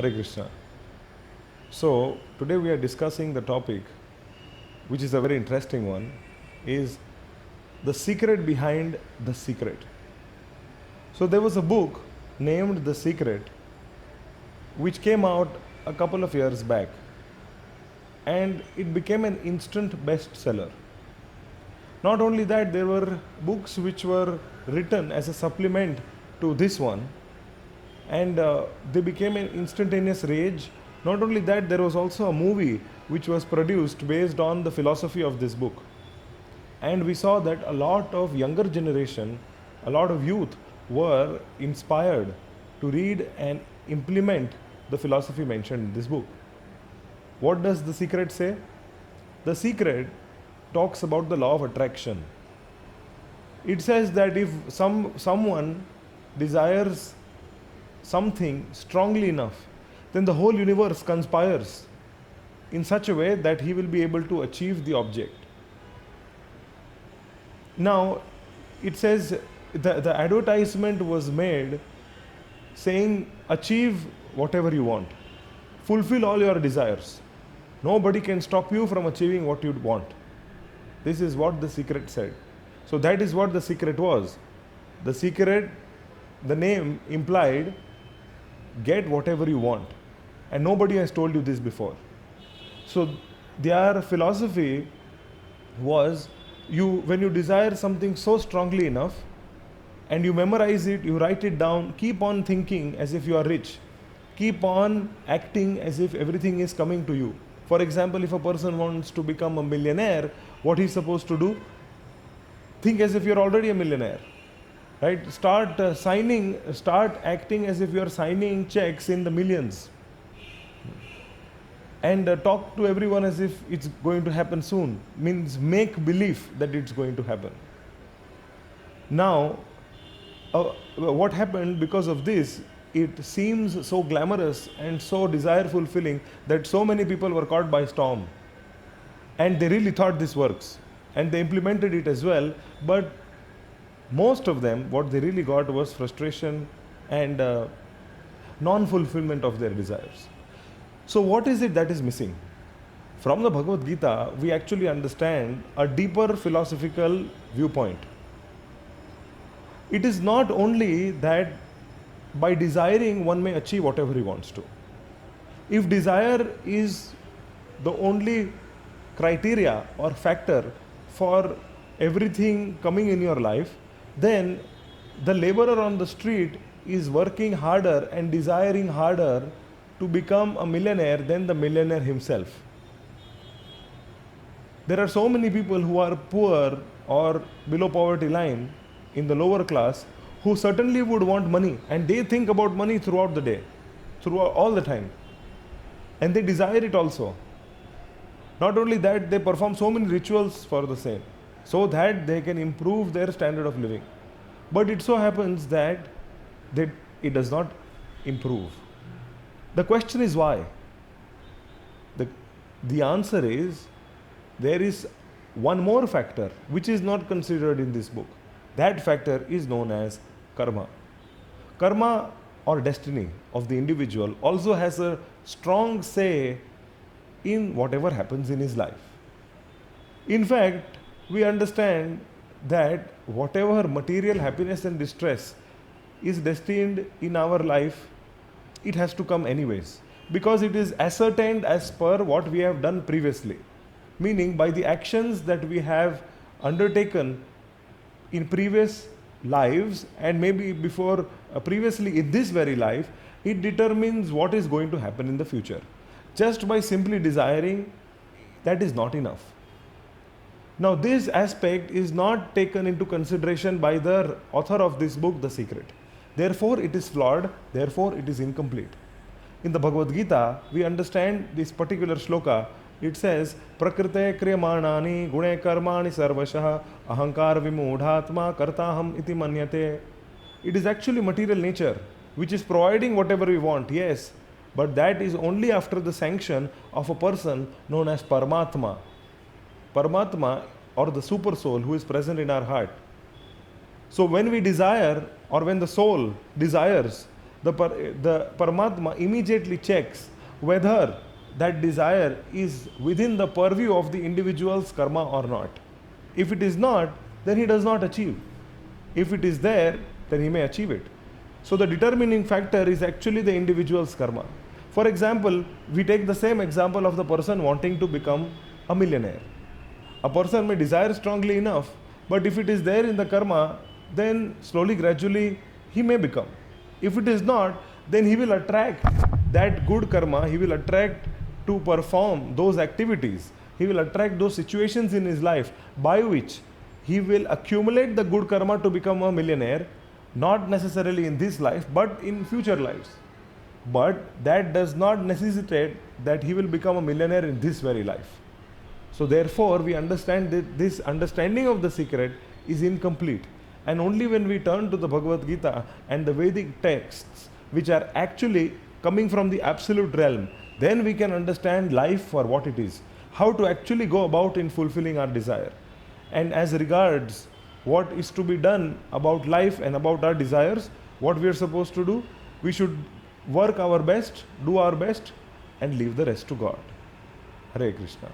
Hare Krishna. So today we are discussing the topic, which is a very interesting one, is the secret behind the secret. So there was a book named The Secret, which came out a couple of years back, and it became an instant bestseller. Not only that, there were books which were written as a supplement to this one, and they became an instantaneous rage. Not only that, there was also a movie which was produced based on the philosophy of this book. And we saw that a lot of younger generation, a lot of youth were inspired to read and implement the philosophy mentioned in this book. What does The Secret say? The Secret talks about the law of attraction. It says that if someone desires something strongly enough, then the whole universe conspires in such a way that he will be able to achieve the object. Now, it says the advertisement was made saying, achieve whatever you want, fulfill all your desires. Nobody can stop you from achieving what you want. This is what The Secret said. So that is what The Secret was. The Secret, the name implied, get whatever you want. And nobody has told you this before. So their philosophy was, when you desire something so strongly enough and you memorize it, you write it down, keep on thinking as if you are rich. Keep on acting as if everything is coming to you. For example, if a person wants to become a millionaire, what he's supposed to do? Think as if you're already a millionaire. Right? Start acting as if you're signing checks in the millions. And talk to everyone as if it's going to happen soon. Means make belief that it's going to happen. Now, what happened because of this, it seems so glamorous and so desire fulfilling that so many people were caught by storm. And they really thought this works. And they implemented it as well. But most of them, what they really got was frustration and non-fulfillment of their desires. So what is it that is missing? From the Bhagavad Gita, we actually understand a deeper philosophical viewpoint. It is not only that by desiring one may achieve whatever he wants to. If desire is the only criteria or factor for everything coming in your life, then the laborer on the street is working harder and desiring harder to become a millionaire than the millionaire himself. There are so many people who are poor or below poverty line in the lower class who certainly would want money, and they think about money throughout the day, throughout all the time. And they desire it also. Not only that, they perform so many rituals for the same, so that they can improve their standard of living. But it so happens that it does not improve. The question is why? The answer is, there is one more factor which is not considered in this book. That factor is known as karma. Karma or destiny of the individual also has a strong say in whatever happens in his life. In fact, we understand that whatever material happiness and distress is destined in our life, it has to come anyways, because it is ascertained as per what we have done previously. Meaning, by the actions that we have undertaken in previous lives and maybe before previously in this very life, it determines what is going to happen in the future. Just by simply desiring, that is not enough. Now, this aspect is not taken into consideration by the author of this book, The Secret. Therefore, it is flawed, therefore it is incomplete. In the Bhagavad Gita, we understand this particular shloka. It says, Prakrite kriyamanani gune karmani sarvashah ahankar vimudhatma kartaham iti manyate. It is actually material nature which is providing whatever we want, yes, but that is only after the sanction of a person known as Paramatma. Paramatma, or the super soul who is present in our heart. So when we desire, or when the soul desires, the Paramatma immediately checks whether that desire is within the purview of the individual's karma or not. If it is not, then he does not achieve. If it is there, then he may achieve it. So the determining factor is actually the individual's karma. For example, we take the same example of the person wanting to become a millionaire. A person may desire strongly enough, but if it is there in the karma, then slowly, gradually, he may become. If it is not, then he will attract that good karma, he will attract to perform those activities, he will attract those situations in his life by which he will accumulate the good karma to become a millionaire, not necessarily in this life, but in future lives. But that does not necessitate that he will become a millionaire in this very life. So therefore, we understand that this understanding of the secret is incomplete. And only when we turn to the Bhagavad Gita and the Vedic texts, which are actually coming from the absolute realm, then we can understand life for what it is, how to actually go about in fulfilling our desire. And as regards what is to be done about life and about our desires, what we are supposed to do, we should work our best, do our best, and leave the rest to God. Hare Krishna.